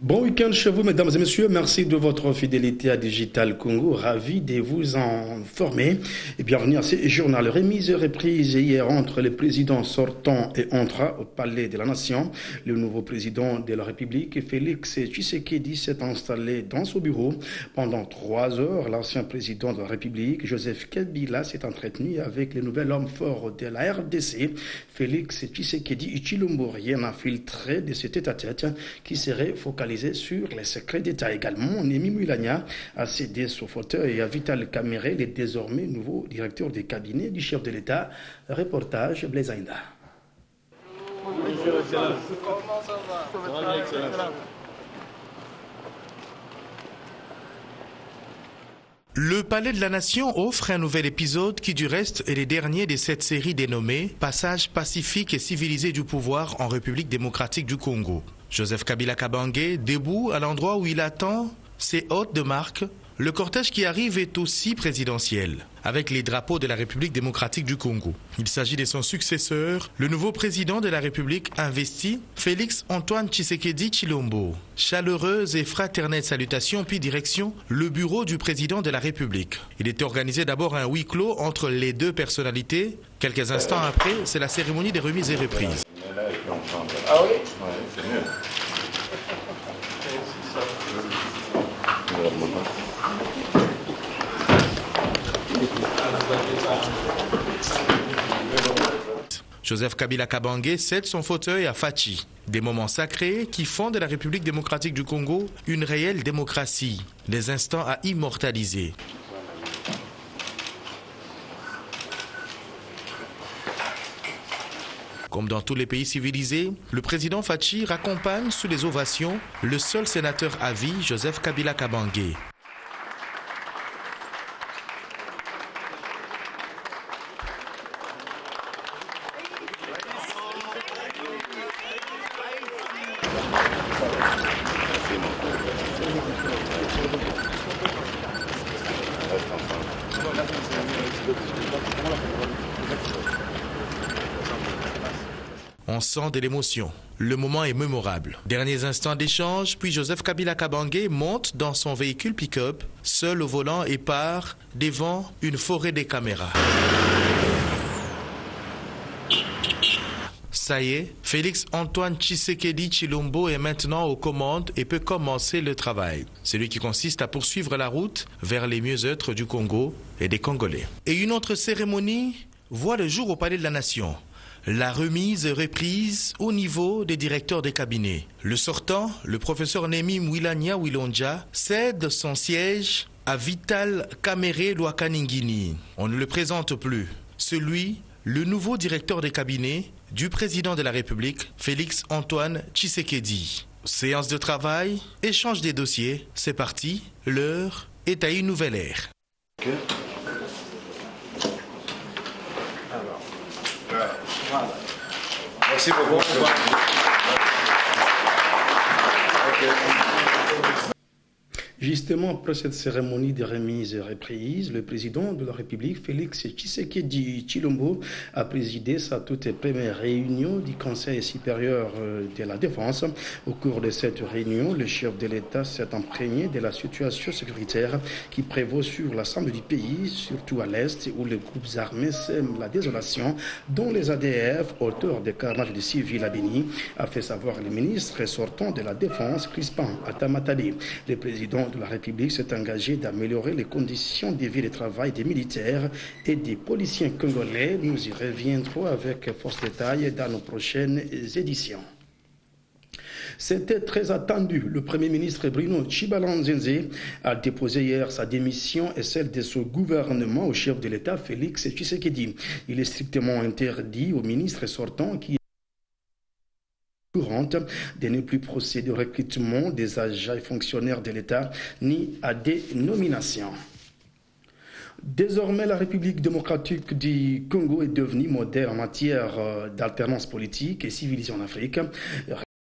Bon week-end chez vous, mesdames et messieurs. Merci de votre fidélité à Digital Congo. Ravi de vous informer et bienvenue à ce journal. Remise et reprise hier entre les présidents sortants et entrants au Palais de la Nation. Le nouveau président de la République, Félix Tshisekedi, s'est installé dans son bureau pendant 3 heures. L'ancien président de la République, Joseph Kabila, s'est entretenu avec le nouvel homme fort de la RDC, Félix Tshisekedi Tshilombo. Rien à filtrer de cet tête-à-tête qui serait focalisé sur les secrets d'État. Également, Némi Mouilania a cédé son fauteuil à Vital Kamerhe, le désormais nouveau directeur des cabinets du chef de l'État. Reportage Blaise Aïnda. Le Palais de la Nation offre un nouvel épisode qui du reste est le dernier de cette série dénommée « Passage pacifique et civilisé du pouvoir en République démocratique du Congo ». Joseph Kabila Kabange, debout à l'endroit où il attend ses hôtes de marque, le cortège qui arrive est aussi présidentiel, avec les drapeaux de la République démocratique du Congo. Il s'agit de son successeur, le nouveau président de la République investi, Félix Antoine Tshisekedi Tshilombo. Chaleureuse et fraternelle salutation, puis direction le bureau du président de la République. Il était organisé d'abord un huis clos entre les deux personnalités. Quelques instants après, c'est la cérémonie des remises et reprises. Ah oui? Oui, c'est mieux. Joseph Kabila Kabange cède son fauteuil à Fachi. Des moments sacrés qui font de la République démocratique du Congo une réelle démocratie. Des instants à immortaliser. Comme dans tous les pays civilisés, le président Fachi raccompagne sous les ovations le seul sénateur à vie, Joseph Kabila Kabange. On sent de l'émotion. Le moment est mémorable. Derniers instants d'échange, puis Joseph Kabila Kabange monte dans son véhicule pick-up, seul au volant et part devant une forêt de caméras. Ça y est, Félix Antoine Tshisekedi Tshilombo est maintenant aux commandes et peut commencer le travail. Celui qui consiste à poursuivre la route vers les mieux-être du Congo et des Congolais. Et une autre cérémonie voit le jour au Palais de la Nation. La remise reprise au niveau des directeurs des cabinets. Le sortant, le professeur Némi Mouilania Wilonja, cède son siège à Vital Kamerhe Lwakaningini. On ne le présente plus. Celui, le nouveau directeur des cabinets du président de la République, Félix Antoine Tshisekedi. Séance de travail, échange des dossiers. C'est parti, l'heure est à une nouvelle ère. Okay. Voilà. Merci beaucoup. Justement, après cette cérémonie de remise et reprise, le président de la République, Félix Tshisekedi Tshilombo, a présidé sa toute première réunion du Conseil supérieur de la Défense. Au cours de cette réunion, le chef de l'État s'est imprégné de la situation sécuritaire qui prévaut sur l'ensemble du pays, surtout à l'Est, où les groupes armés sèment la désolation, dont les ADF, auteurs des carnages de civils à Béni, a fait savoir le ministre sortant de la Défense, Crispin Atamatade. Le président de la République s'est engagé d'améliorer les conditions de vie et de travail des militaires et des policiers congolais. Nous y reviendrons avec force détail dans nos prochaines éditions. C'était très attendu. Le Premier ministre Bruno Tshibala-Nzenze a déposé hier sa démission et celle de son gouvernement au chef de l'État, Félix Tshisekedi. Il est strictement interdit au ministre sortant qui courante de ne plus procéder au recrutement des agents et fonctionnaires de l'État ni à des nominations. Désormais, la République démocratique du Congo est devenue modèle en matière d'alternance politique et civilisée en Afrique.